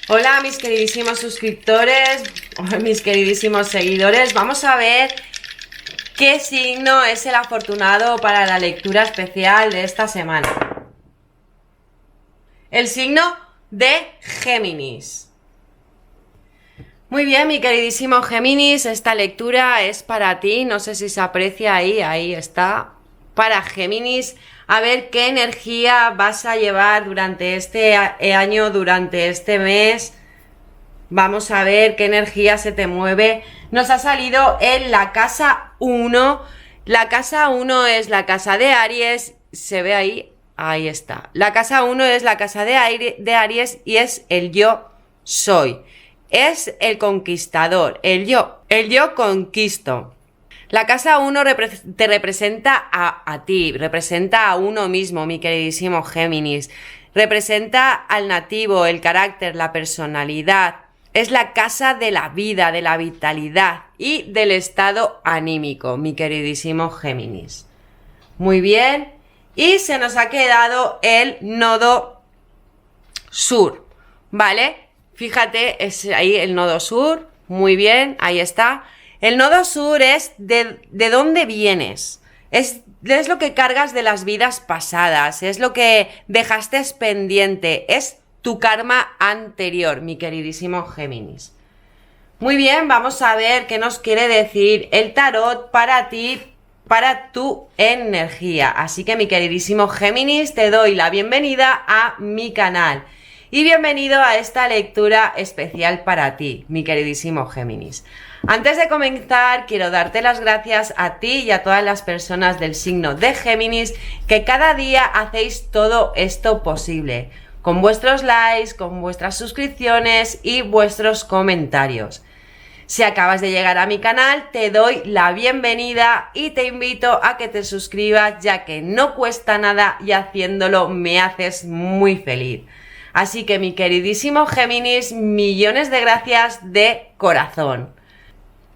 Hola mis queridísimos suscriptores, mis queridísimos seguidores. Vamos a ver qué signo es el afortunado para la lectura especial de esta semana. El signo de Géminis. Muy bien, mi queridísimo Géminis, esta lectura es para ti. No sé si se aprecia ahí está. Para Géminis, a ver qué energía vas a llevar durante este año, durante este mes. Vamos a ver qué energía se te mueve. Nos ha salido en la casa 1. La casa 1 es la casa de Aries. ¿Se ve ahí? Ahí está. La casa 1 es la casa de Aries y es el yo soy. Es el conquistador, el yo. El yo conquisto. La casa 1 te representa a ti, representa a uno mismo, mi queridísimo Géminis. Representa al nativo, el carácter, la personalidad. Es la casa de la vida, de la vitalidad y del estado anímico, mi queridísimo Géminis. Muy bien. Y se nos ha quedado el nodo sur, ¿vale? Fíjate, es ahí el nodo sur. Muy bien, ahí está. El nodo sur es de dónde vienes. Es lo que cargas de las vidas pasadas. Es lo que dejaste pendiente. Es tu karma anterior, mi queridísimo Géminis. Muy bien, vamos a ver qué nos quiere decir el tarot para ti, para tu energía. Así que, mi queridísimo Géminis, te doy la bienvenida a mi canal. Y bienvenido a esta lectura especial para ti, mi queridísimo Géminis. Antes de comenzar, quiero darte las gracias a ti y a todas las personas del signo de Géminis que cada día hacéis todo esto posible, con vuestros likes, con vuestras suscripciones y vuestros comentarios. Si acabas de llegar a mi canal, te doy la bienvenida y te invito a que te suscribas, ya que no cuesta nada y haciéndolo me haces muy feliz. Así que, mi queridísimo Géminis, millones de gracias de corazón.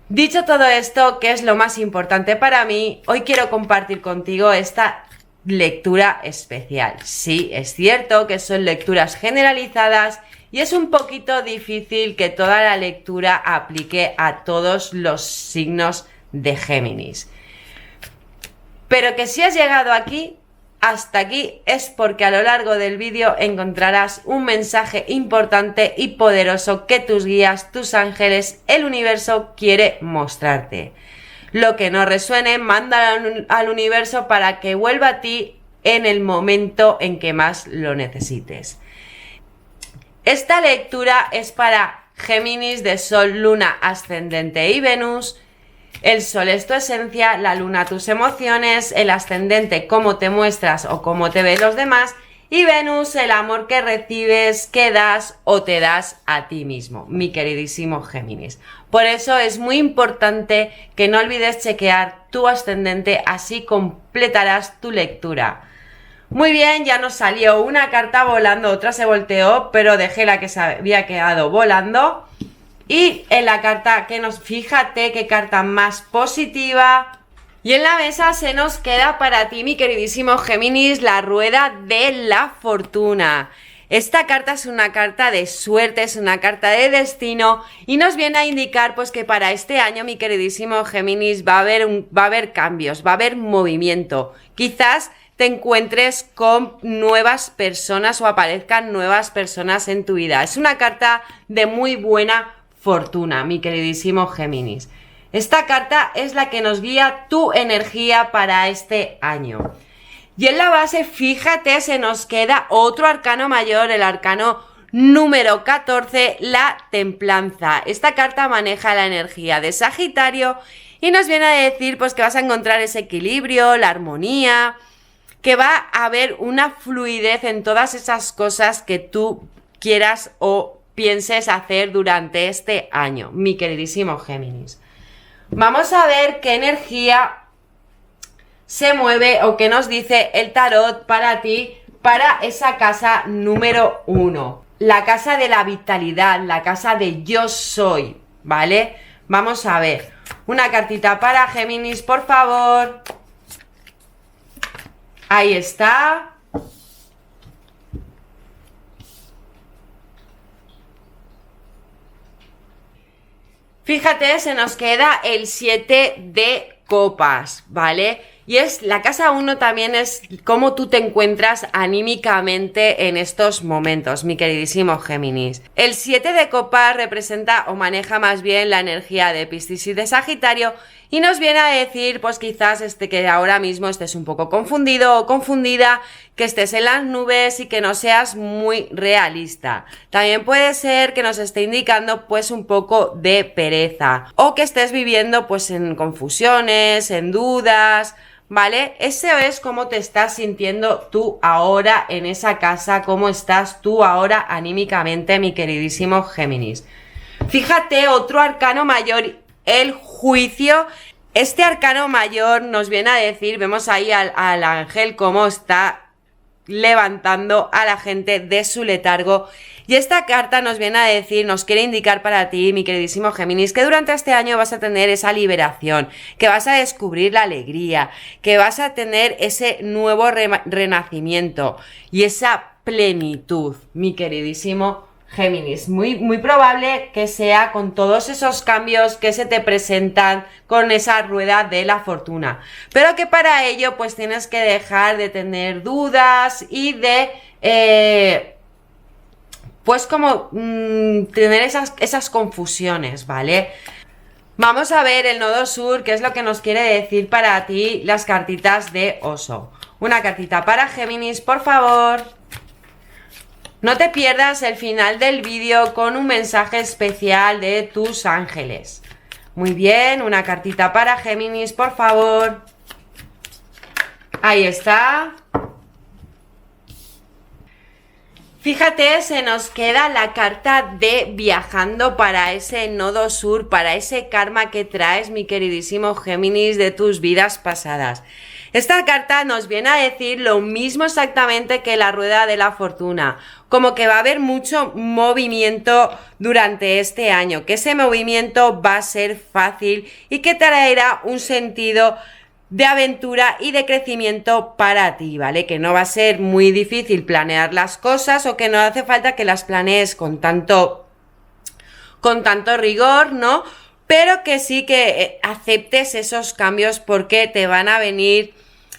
Dicho todo esto, que es lo más importante para mí, hoy quiero compartir contigo esta lectura especial. Sí, es cierto que son lecturas generalizadas y es un poquito difícil que toda la lectura aplique a todos los signos de Géminis. Pero que si has llegado hasta aquí es porque a lo largo del vídeo encontrarás un mensaje importante y poderoso que tus guías, tus ángeles, el universo quiere mostrarte. Lo que no resuene, manda al universo para que vuelva a ti en el momento en que más lo necesites. Esta lectura es para Géminis de Sol, Luna, Ascendente y Venus. El Sol es tu esencia, la Luna tus emociones, el Ascendente cómo te muestras o cómo te ven los demás y Venus el amor que recibes, que das o te das a ti mismo, mi queridísimo Géminis. Por eso es muy importante que no olvides chequear tu Ascendente, así completarás tu lectura. Muy bien, ya nos salió una carta volando, otra se volteó, pero dejé la que se había quedado volando. Y en la carta fíjate qué carta más positiva. Y en la mesa se nos queda para ti, mi queridísimo Géminis, la rueda de la fortuna. Esta carta es una carta de suerte, es una carta de destino y nos viene a indicar pues que para este año, mi queridísimo Géminis, va a haber cambios, va a haber movimiento. Quizás te encuentres con nuevas personas o aparezcan nuevas personas en tu vida. Es una carta de muy buena fortuna, mi queridísimo Géminis. Esta carta es la que nos guía tu energía para este año. Y en la base, fíjate, se nos queda otro arcano mayor, el arcano número 14, la templanza. Esta carta maneja la energía de Sagitario y nos viene a decir pues que vas a encontrar ese equilibrio, la armonía, que va a haber una fluidez en todas esas cosas que tú quieras o pienses hacer durante este año, mi queridísimo Géminis. Vamos a ver qué energía se mueve o qué nos dice el tarot para ti, para esa casa número 1. La casa de la vitalidad, la casa de yo soy, ¿vale? Vamos a ver. Una cartita para Géminis, por favor. Ahí está. Fíjate, se nos queda el 7 de copas, ¿vale? Y es la casa 1 también es cómo tú te encuentras anímicamente en estos momentos, mi queridísimo Géminis. El 7 de copas representa o maneja más bien la energía de Piscis y de Sagitario y nos viene a decir, pues quizás que ahora mismo estés un poco confundido o confundida, que estés en las nubes y que no seas muy realista. También puede ser que nos esté indicando pues un poco de pereza o que estés viviendo pues en confusiones, en dudas, ¿vale? Eso es cómo te estás sintiendo tú ahora en esa casa, cómo estás tú ahora anímicamente, mi queridísimo Géminis. Fíjate, otro arcano mayor, el juicio. Este arcano mayor nos viene a decir, vemos ahí al ángel cómo está levantando a la gente de su letargo. Y esta carta nos viene a decir, nos quiere indicar para ti, mi queridísimo Géminis, que durante este año vas a tener esa liberación, que vas a descubrir la alegría, que vas a tener ese nuevo renacimiento y esa plenitud, mi queridísimo Géminis. Muy probable que sea con todos esos cambios que se te presentan con esa rueda de la fortuna, pero que para ello pues tienes que dejar de tener dudas y de pues como tener esas confusiones, ¿vale? Vamos a ver el nodo sur, qué es lo que nos quiere decir para ti las cartitas de oso. Una cartita para Géminis, por favor. No te pierdas el final del vídeo con un mensaje especial de tus ángeles. Muy bien, una cartita para Géminis, por favor. Ahí está. Fíjate, se nos queda la carta de viajando para ese nodo sur, para ese karma que traes, mi queridísimo Géminis, de tus vidas pasadas. Esta carta nos viene a decir lo mismo exactamente que la rueda de la fortuna, como que va a haber mucho movimiento durante este año, que ese movimiento va a ser fácil y que traerá un sentido de aventura y de crecimiento para ti, ¿vale? Que no va a ser muy difícil planear las cosas o que no hace falta que las planees con tanto rigor, ¿no? Pero que sí que aceptes esos cambios porque te van a venir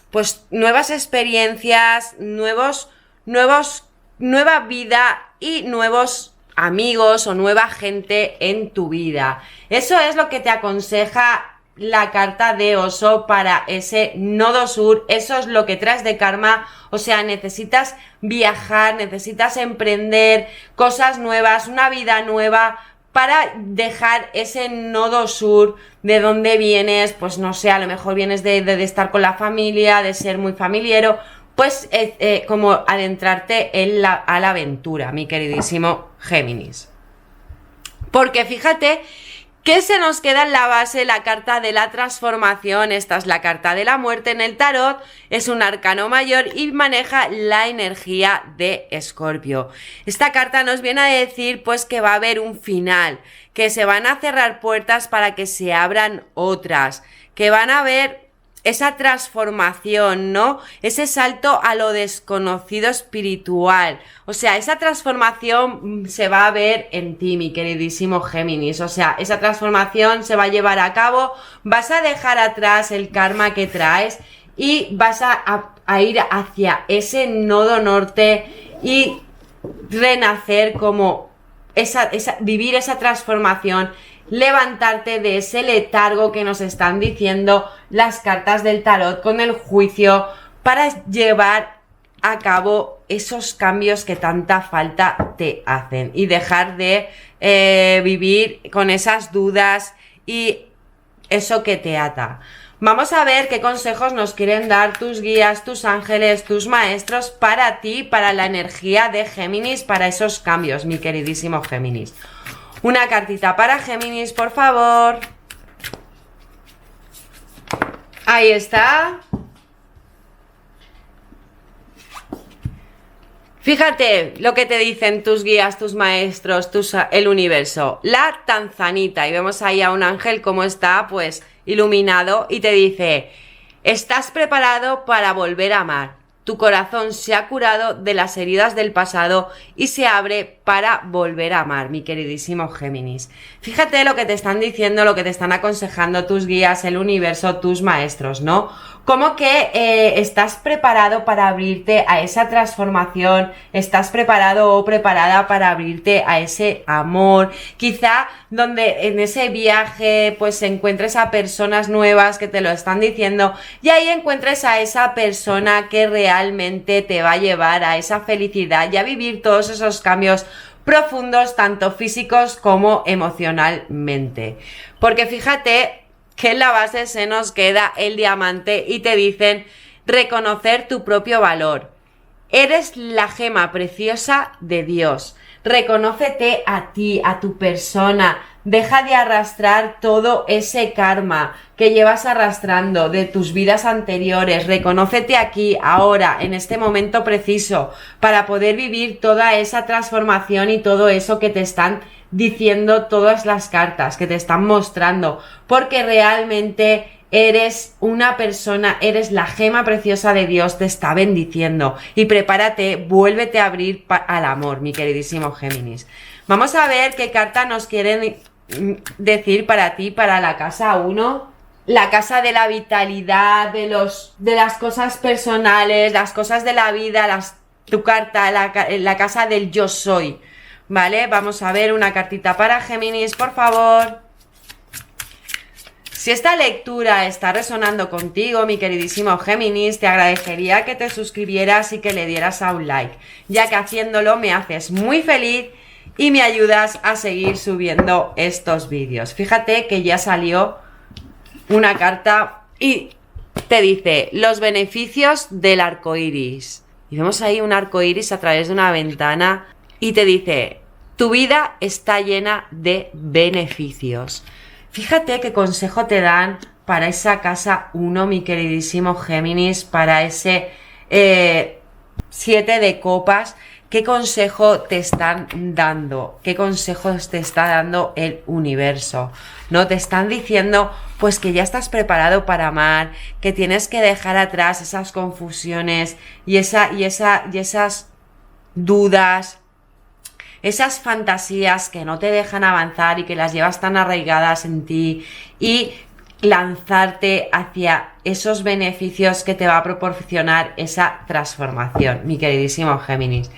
pues nuevas experiencias, nueva vida y nuevos amigos o nueva gente en tu vida. Eso es lo que te aconseja la carta de oso para ese nodo sur. Eso es lo que traes de karma, o sea, necesitas viajar, necesitas emprender cosas nuevas, una vida nueva para dejar ese nodo sur de donde vienes, pues no sé, a lo mejor vienes de estar con la familia, de ser muy familiero, pues como adentrarte a la aventura, mi queridísimo Géminis. Porque fíjate que se nos queda en la base la carta de la transformación. Esta es la carta de la muerte en el tarot, es un arcano mayor y maneja la energía de Escorpio. Esta carta nos viene a decir pues que va a haber un final, que se van a cerrar puertas para que se abran otras, que van a haber esa transformación, ¿no? Ese salto a lo desconocido espiritual. O sea, esa transformación se va a ver en ti, mi queridísimo Géminis. O sea, esa transformación se va a llevar a cabo. Vas a dejar atrás el karma que traes y vas a ir hacia ese nodo norte y renacer como vivir esa transformación, levantarte de ese letargo que nos están diciendo las cartas del tarot con el juicio para llevar a cabo esos cambios que tanta falta te hacen y dejar de vivir con esas dudas y eso que te ata. Vamos a ver qué consejos nos quieren dar tus guías, tus ángeles, tus maestros para ti, para la energía de Géminis, para esos cambios, mi queridísimo Géminis. Una cartita para Géminis, por favor. Ahí está. Fíjate lo que te dicen tus guías, tus maestros, el universo. La Tanzanita. Y vemos ahí a un ángel como está, pues, iluminado. Y te dice, estás preparado para volver a amar. tu corazón se ha curado de las heridas del pasado y se abre para volver a amar, mi queridísimo Géminis. Fíjate lo que te están diciendo, lo que te están aconsejando tus guías, el universo, tus maestros, ¿no? Como que estás preparado para abrirte a esa transformación, estás preparado o preparada para abrirte a ese amor, quizá donde en ese viaje pues encuentres a personas nuevas que te lo están diciendo y ahí encuentres a esa persona que realmente te va a llevar a esa felicidad y a vivir todos esos cambios profundos, tanto físicos como emocionalmente. Porque fíjate que en la base se nos queda el diamante y te dicen reconocer tu propio valor. Eres la gema preciosa de Dios. Reconócete a ti, a tu persona. Deja de arrastrar todo ese karma que llevas arrastrando de tus vidas anteriores. Reconócete aquí, ahora, en este momento preciso, para poder vivir toda esa transformación y todo eso que te están diciendo todas las cartas, que te están mostrando, porque realmente eres una persona, eres la gema preciosa de Dios, te está bendiciendo. Y prepárate, vuélvete a abrir al amor, mi queridísimo Géminis. Vamos a ver qué carta nos quieren decir para ti, para la casa 1. La casa de la vitalidad, de las cosas personales, las cosas de la vida, tu carta, la casa del yo soy. ¿Vale? Vamos a ver una cartita para Géminis, por favor. Si esta lectura está resonando contigo, mi queridísimo Géminis, te agradecería que te suscribieras y que le dieras a un like, ya que haciéndolo me haces muy feliz y me ayudas a seguir subiendo estos vídeos. Fíjate que ya salió una carta y te dice los beneficios del arco iris. Y vemos ahí un arco iris a través de una ventana y te dice tu vida está llena de beneficios. Fíjate qué consejo te dan para esa casa 1, mi queridísimo Géminis, para ese 7 de copas. ¿Qué consejo te están dando? ¿Qué consejos te está dando el universo? ¿No? Te están diciendo pues que ya estás preparado para amar, que tienes que dejar atrás esas confusiones y esas dudas, esas fantasías que no te dejan avanzar y que las llevas tan arraigadas en ti, y lanzarte hacia esos beneficios que te va a proporcionar esa transformación, mi queridísimo Géminis.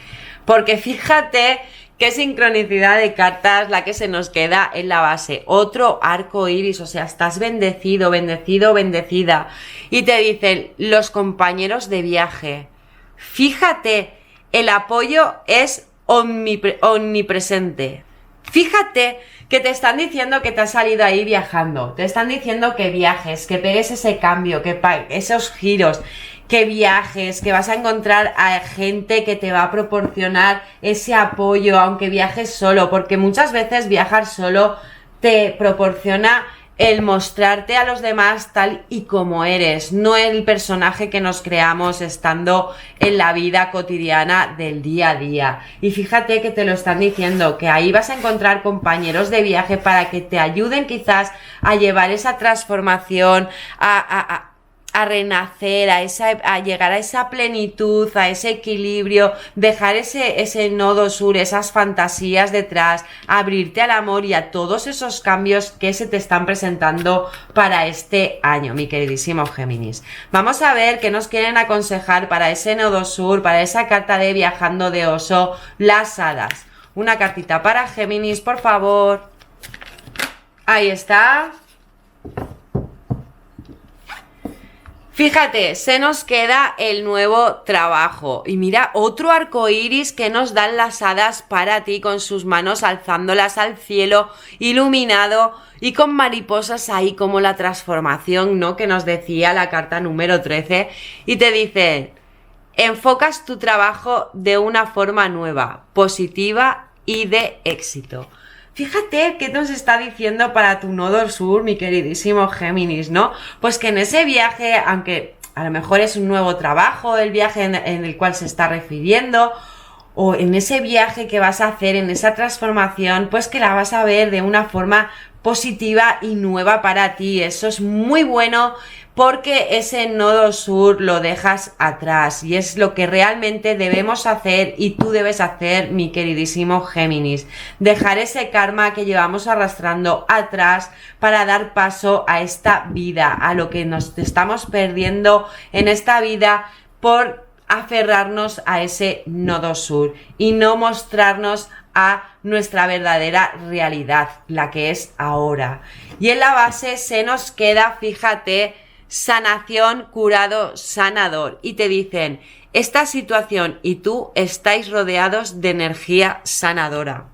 Porque fíjate qué sincronicidad de cartas la que se nos queda en la base. Otro arco iris, o sea, estás bendecido, bendecido, bendecida. Y te dicen los compañeros de viaje. Fíjate, el apoyo es omnipresente. Fíjate que te están diciendo que te has salido ahí viajando, te están diciendo que viajes, que pegues ese cambio, que esos giros, que viajes, que vas a encontrar a gente que te va a proporcionar ese apoyo, aunque viajes solo, porque muchas veces viajar solo te proporciona el mostrarte a los demás tal y como eres, no el personaje que nos creamos estando en la vida cotidiana del día a día. Y fíjate que te lo están diciendo, que ahí vas a encontrar compañeros de viaje para que te ayuden quizás a llevar esa transformación, a renacer, a llegar a esa plenitud, a ese equilibrio, dejar ese nodo sur, esas fantasías detrás, abrirte al amor y a todos esos cambios que se te están presentando para este año, mi queridísimo Géminis. Vamos a ver qué nos quieren aconsejar para ese nodo sur, para esa carta de viajando de oso, las hadas. Una cartita para Géminis, por favor. Ahí está. Fíjate, se nos queda el nuevo trabajo. Y mira, otro arco iris que nos dan las hadas para ti, con sus manos alzándolas al cielo, iluminado y con mariposas ahí, como la transformación, ¿no? Que nos decía la carta número 13. Y te dicen, enfocas tu trabajo de una forma nueva, positiva y de éxito. Fíjate qué nos está diciendo para tu nodo sur, mi queridísimo Géminis, ¿no? Pues que en ese viaje, aunque a lo mejor es un nuevo trabajo, el viaje en el cual se está refiriendo, o en ese viaje que vas a hacer, en esa transformación, pues que la vas a ver de una forma positiva y nueva para ti. Eso es muy bueno porque ese nodo sur lo dejas atrás y es lo que realmente debemos hacer y tú debes hacer, mi queridísimo Géminis. Dejar ese karma que llevamos arrastrando atrás para dar paso a esta vida, a lo que nos estamos perdiendo en esta vida por aferrarnos a ese nodo sur y no mostrarnos a nuestra verdadera realidad, la que es ahora. Y en la base se nos queda, fíjate, sanación, curado, sanador. Y te dicen, esta situación y tú estáis rodeados de energía sanadora.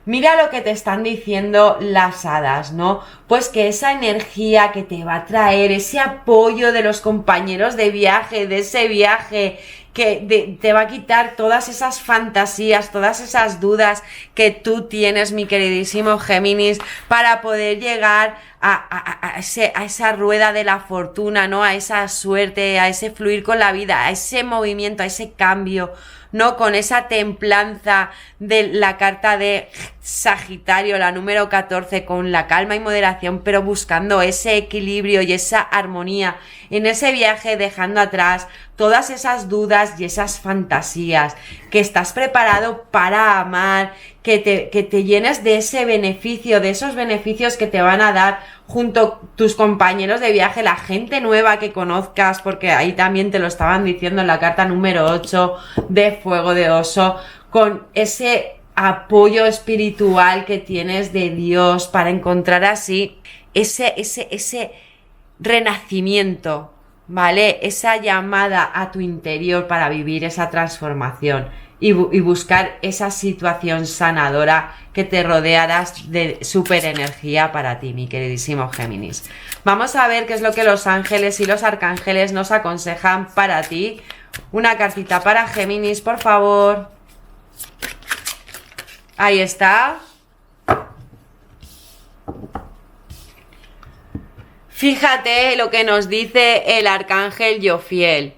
Mira lo que te están diciendo las hadas, ¿no? Pues que esa energía que te va a traer, ese apoyo de los compañeros de viaje, de ese viaje, que te va a quitar todas esas fantasías, todas esas dudas que tú tienes, mi queridísimo Géminis, para poder llegar a esa rueda de la fortuna, ¿no? A esa suerte, a ese fluir con la vida, a ese movimiento, a ese cambio, ¿no? Con esa templanza de la carta de Sagitario, la número 14, con la calma y moderación, pero buscando ese equilibrio y esa armonía en ese viaje, dejando atrás todas esas dudas y esas fantasías, que estás preparado para amar, que te llenes de ese beneficio, de esos beneficios que te van a dar junto tus compañeros de viaje, la gente nueva que conozcas, porque ahí también te lo estaban diciendo en la carta número 8 de Fuego de Oso, con ese apoyo espiritual que tienes de Dios para encontrar así ese renacimiento, ¿vale? Esa llamada a tu interior para vivir esa transformación y buscar esa situación sanadora que te rodearás de super energía para ti, mi queridísimo Géminis. Vamos a ver qué es lo que los ángeles y los arcángeles nos aconsejan para ti. Una cartita para Géminis, por favor. Ahí está. Fíjate lo que nos dice el arcángel Yofiel.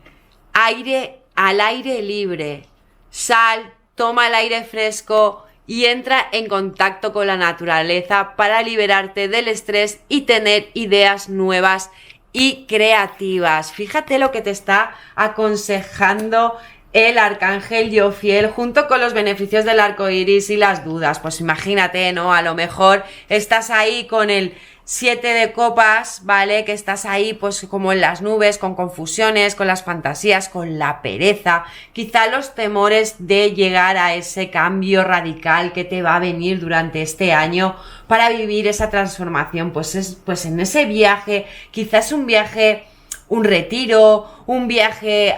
Al aire libre. Sal, toma el aire fresco y entra en contacto con la naturaleza para liberarte del estrés y tener ideas nuevas y creativas. Fíjate lo que te está aconsejando el arcángel Yofiel junto con los beneficios del arco iris y las dudas. Pues imagínate, ¿no? A lo mejor estás ahí con el 7 de copas, ¿vale? Que estás ahí pues como en las nubes, con confusiones, con las fantasías, con la pereza, quizá los temores de llegar a ese cambio radical que te va a venir durante este año para vivir esa transformación. Pues en ese viaje, quizás un viaje, un retiro, un viaje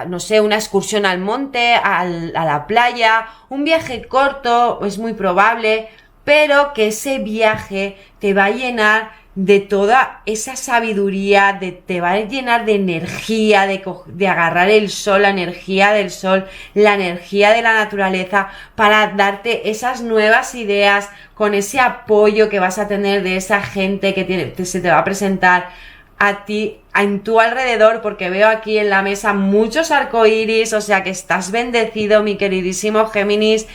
no sé, una excursión al monte, a la playa, un viaje corto, es muy probable, pero que ese viaje te va a llenar de toda esa sabiduría, te va a llenar de energía, de agarrar el sol, la energía del sol, la energía de la naturaleza, para darte esas nuevas ideas, con ese apoyo que vas a tener de esa gente que se te va a presentar a ti, en tu alrededor, porque veo aquí en la mesa muchos arcoíris, o sea que estás bendecido, mi queridísimo Géminis,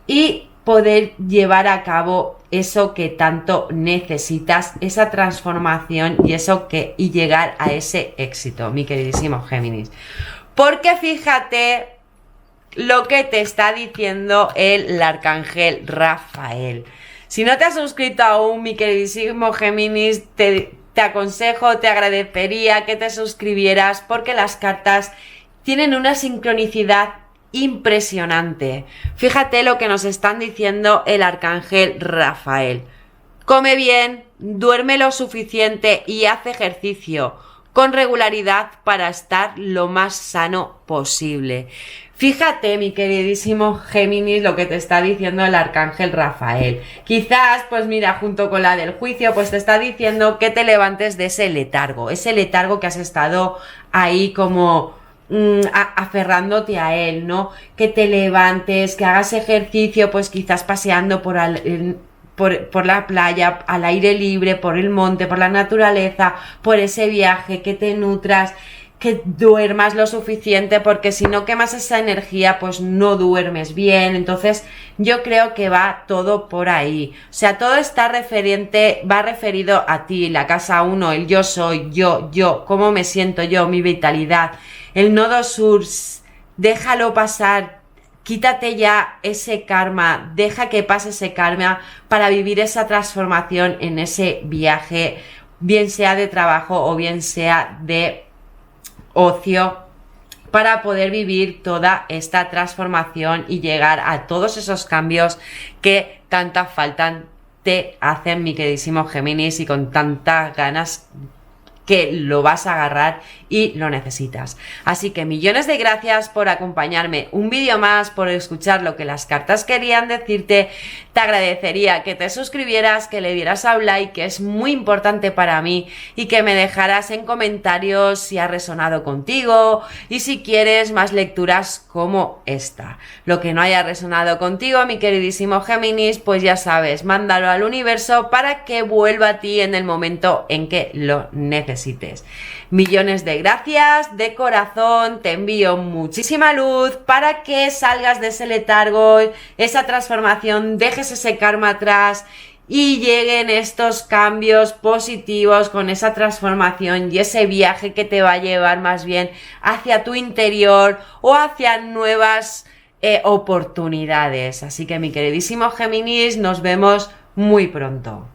y poder llevar a cabo eso que tanto necesitas, esa transformación y llegar a ese éxito, mi queridísimo Géminis. Porque fíjate lo que te está diciendo el arcángel Rafael. Si no te has suscrito aún, mi queridísimo Géminis, te aconsejo, te agradecería que te suscribieras, porque las cartas tienen una sincronicidad impresionante. Fíjate lo que nos están diciendo el arcángel Rafael. Come bien, duerme lo suficiente y haz ejercicio con regularidad para estar lo más sano posible. Fíjate, mi queridísimo Géminis, lo que te está diciendo el arcángel Rafael. Quizás, pues mira, junto con la del juicio, pues te está diciendo que te levantes de ese letargo que has estado ahí como aferrándote a él, ¿no? Que te levantes, que hagas ejercicio, pues quizás paseando por la playa, al aire libre, por el monte, por la naturaleza, por ese viaje, que te nutras, que duermas lo suficiente, porque si no quemas esa energía, pues no duermes bien. Entonces yo creo que va todo por ahí. O sea, todo está va referido a ti, la casa 1, el yo soy, yo, cómo me siento yo, mi vitalidad. El nodo sur, déjalo pasar. Quítate ya ese karma, deja que pase ese karma para vivir esa transformación en ese viaje, bien sea de trabajo o bien sea de ocio, para poder vivir toda esta transformación y llegar a todos esos cambios que tanta falta te hacen, mi queridísimo Géminis, y con tantas ganas que lo vas a agarrar y lo necesitas. Así que millones de gracias por acompañarme un vídeo más, por escuchar lo que las cartas querían decirte. Te agradecería que te suscribieras, que le dieras a un like, que es muy importante para mí, y que me dejaras en comentarios si ha resonado contigo y si quieres más lecturas como esta. Lo que no haya resonado contigo, mi queridísimo Géminis, pues ya sabes, mándalo al universo para que vuelva a ti en el momento en que lo necesites. Millones de gracias, de corazón, te envío muchísima luz para que salgas de ese letargo, esa transformación, dejes ese karma atrás y lleguen estos cambios positivos con esa transformación y ese viaje que te va a llevar más bien hacia tu interior o hacia nuevas oportunidades. Así que mi queridísimo Géminis, nos vemos muy pronto.